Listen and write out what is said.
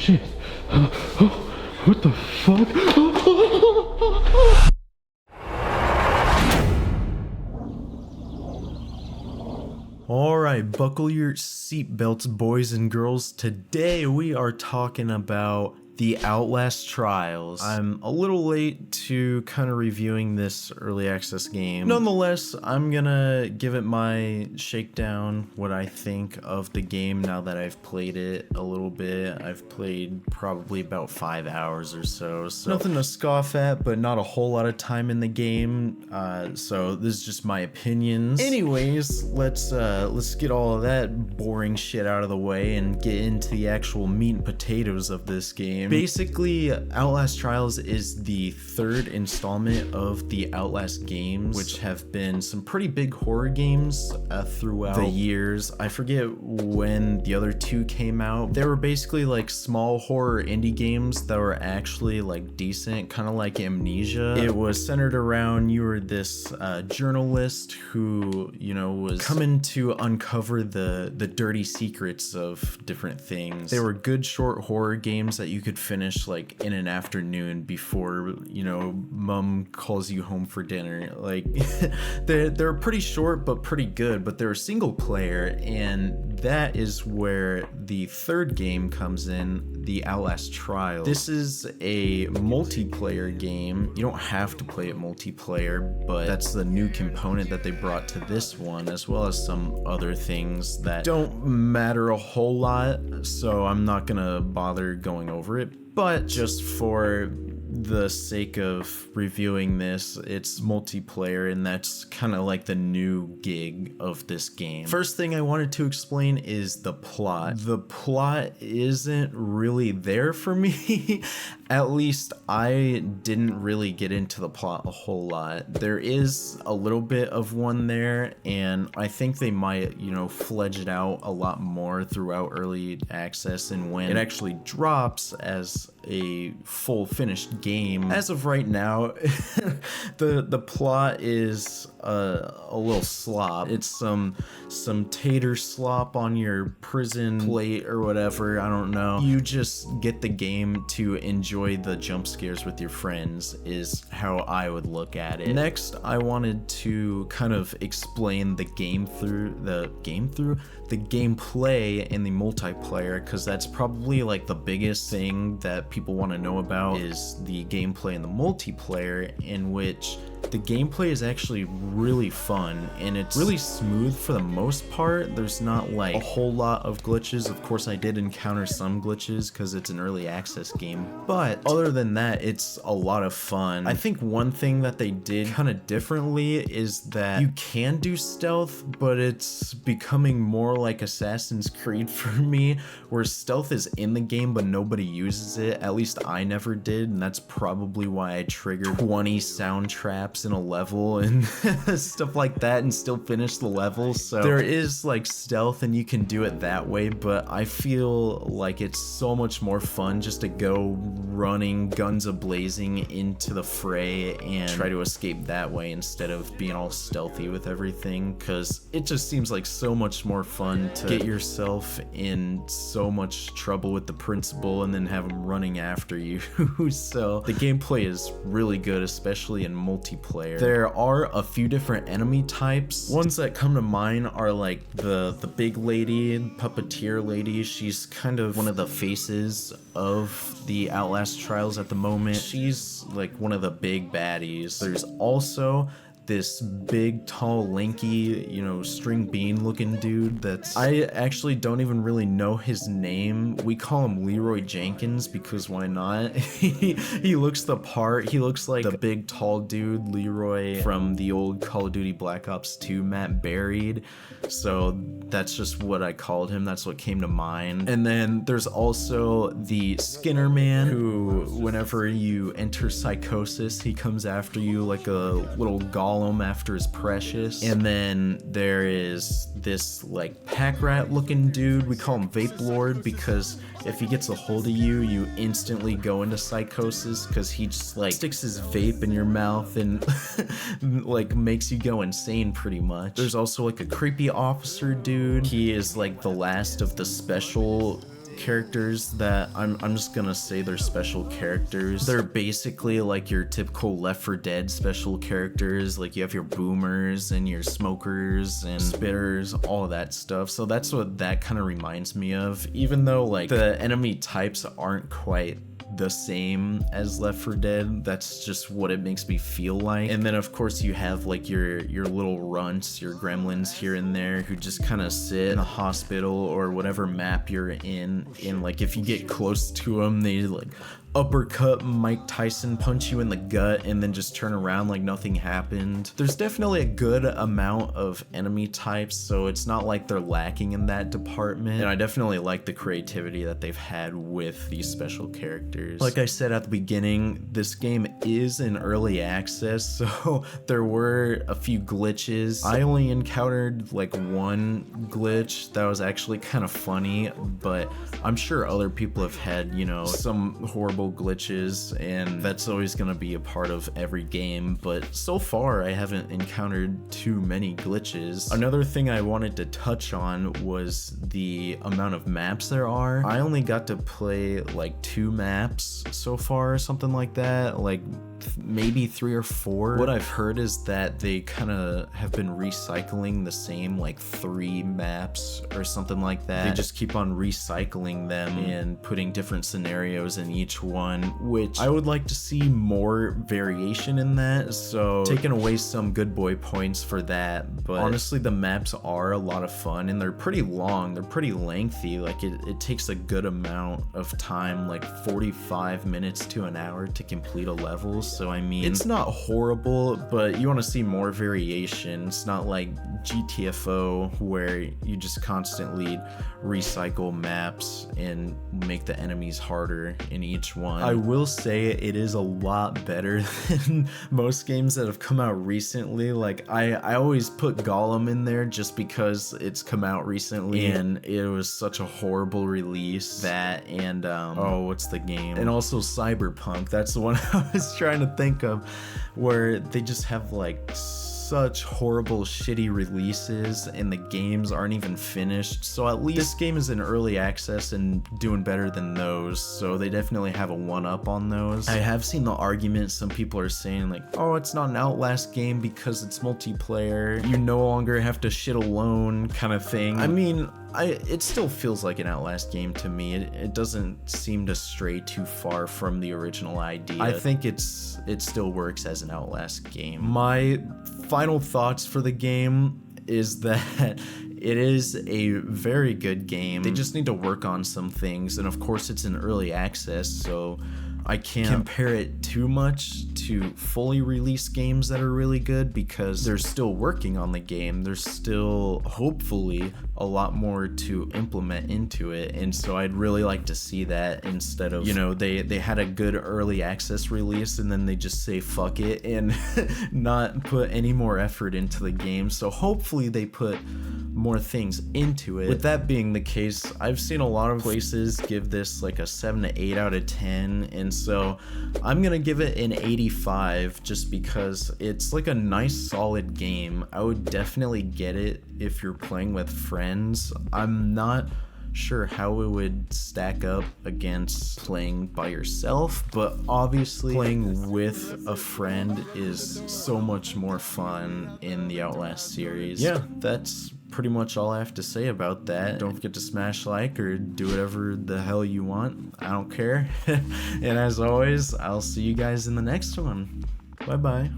shit. What the fuck? Alright, buckle your seatbelts, boys and girls. Today we are talking about the Outlast trials. I'm a little late to kind of reviewing this early access game. Nonetheless, I'm gonna give it my shakedown, what I think of the game now that I've played it a little bit. I've played probably about 5 hours or so, nothing to scoff at, but not a whole lot of time in the game. So this is just my opinions. Anyways, let's get all of that boring shit out of the way and get into the actual meat and potatoes of this game. Basically, Outlast Trials is the third installment of the Outlast games, which have been some pretty big horror games throughout the years. I forget when the other two came out. They were basically like small horror indie games that were actually like decent, kind of like Amnesia. It was centered around you were this journalist who, you know, was coming to uncover the dirty secrets of different things. They were good short horror games that you could finish like in an afternoon before, you know, mom calls you home for dinner. Like they're pretty short but pretty good, but they're single player, and that is where the third game comes in, the Outlast Trials. This is a multiplayer game. You don't have to play it multiplayer, but that's the new component that they brought to this one, as well as some other things that don't matter a whole lot, so I'm not gonna bother going over it. But just for the sake of reviewing this, it's multiplayer, and that's kind of like the new gig of this game. First thing I wanted to explain is the plot. The plot isn't really there for me. At least I didn't really get into the plot a whole lot. There is a little bit of one there, and I think they might, you know, fledge it out a lot more throughout early access and when it actually drops as a full finished game. As of right now, the plot is a little slop. It's some tater slop on your prison plate or whatever, I don't know. You just get the game to enjoy the jump scares with your friends is how I would look at it. Next, I wanted to kind of explain the gameplay and the multiplayer, because that's probably like the biggest thing that people want to know about is the gameplay and the multiplayer, in which the gameplay is actually really fun and it's really smooth for the most part. There's not like a whole lot of glitches. Of course, I did encounter some glitches because it's an early access game, but other than that, it's a lot of fun. I think one thing that they did kind of differently is that you can do stealth, but it's becoming more like Assassin's Creed for me, where stealth is in the game but nobody uses it. At least I never did, and that's probably why I triggered 20 sound traps in a level and stuff like that and still finish the level. So there is like stealth and you can do it that way, but I feel like it's so much more fun just to go running guns a-blazing into the fray and try to escape that way instead of being all stealthy with everything, because it just seems like so much more fun to get yourself in so much trouble with the principal and then have him running after you. So the gameplay is really good, especially in multiplayer. There are a few different enemy types. Ones that come to mind are like the big lady, puppeteer lady. She's kind of one of the faces of the Outlast Trials at the moment. She's like one of the big baddies. There's also this big, tall, lanky, you know, string bean looking dude that's, I actually don't even really know his name. We call him Leroy Jenkins because why not? He looks the part. He looks like the big, tall dude Leroy from the old Call of Duty Black Ops 2 map Buried. So that's just what I called him. That's what came to mind. And then there's also the Skinner Man, who whenever you enter psychosis, he comes after you like a little golem after his precious. And then there is this like pack rat looking dude. We call him Vape Lord because if he gets a hold of you, you instantly go into psychosis because he just like sticks his vape in your mouth and like makes you go insane pretty much. There's also like a creepy officer dude. He is like the last of the special characters that I'm just gonna say they're special characters. They're basically like your typical Left 4 Dead special characters. Like you have your boomers and your smokers and spitters, all of that stuff. So that's what that kind of reminds me of, even though like the enemy types aren't quite the same as Left 4 Dead. That's just what it makes me feel like. And then of course you have like your little runts, your gremlins here and there who just kind of sit in a hospital or whatever map you're in, and like if you get close to them, they like uppercut Mike Tyson punch you in the gut and then just turn around like nothing happened. There's definitely a good amount of enemy types, so it's not like they're lacking in that department, and I definitely like the creativity that they've had with these special characters. Like I said at the beginning, this game is in early access, so there were a few glitches. I only encountered like one glitch that was actually kind of funny, but I'm sure other people have had, you know, some horrible glitches, and that's always going to be a part of every game, but so far I haven't encountered too many glitches. Another thing I wanted to touch on was the amount of maps there are. I only got to play like 2 maps so far, something like that, like maybe 3 or 4. What I've heard is that they kind of have been recycling the same like 3 maps or something like that. They just keep on recycling them and putting different scenarios in each one, which I would like to see more variation in that, so taking away some good boy points for that. But honestly, the maps are a lot of fun, and they're pretty long, they're pretty lengthy. Like it takes a good amount of time, like 45 minutes to an hour to complete a level. So I mean, it's not horrible, but you want to see more variation. It's not like GTFO where you just constantly recycle maps and make the enemies harder in each one. I will say it is a lot better than most games that have come out recently. Like I always put Gollum in there just because it's come out recently and it was such a horrible release. That and oh, what's the game? And also Cyberpunk. That's the one I was trying to think of, where they just have like such horrible shitty releases and the games aren't even finished. So at least this game is in early access and doing better than those, so they definitely have a one-up on those. I have seen the argument, some people are saying like, oh, it's not an Outlast game because it's multiplayer, you no longer have to shit alone kind of thing. I mean, it still feels like an Outlast game to me. It doesn't seem to stray too far from the original idea. I think it still works as an Outlast game. My final thoughts for the game is that it is a very good game. They just need to work on some things, and of course it's in early access, so I can't compare it too much to fully released games that are really good because they're still working on the game. There's still hopefully a lot more to implement into it, and so I'd really like to see that instead of, you know, they had a good early access release and then they just say fuck it and not put any more effort into the game. So hopefully they put more things into it. With that being the case, I've seen a lot of places give this like a 7 to 8 out of 10, and so I'm gonna give it an 85 just because it's like a nice solid game. I would definitely get it if you're playing with friends. I'm not sure how it would stack up against playing by yourself, but obviously playing with a friend is so much more fun in the Outlast series. Yeah, that's pretty much all I have to say about that. Don't forget to smash like or do whatever the hell you want. I don't care. And as always, I'll see you guys in the next one. Bye bye.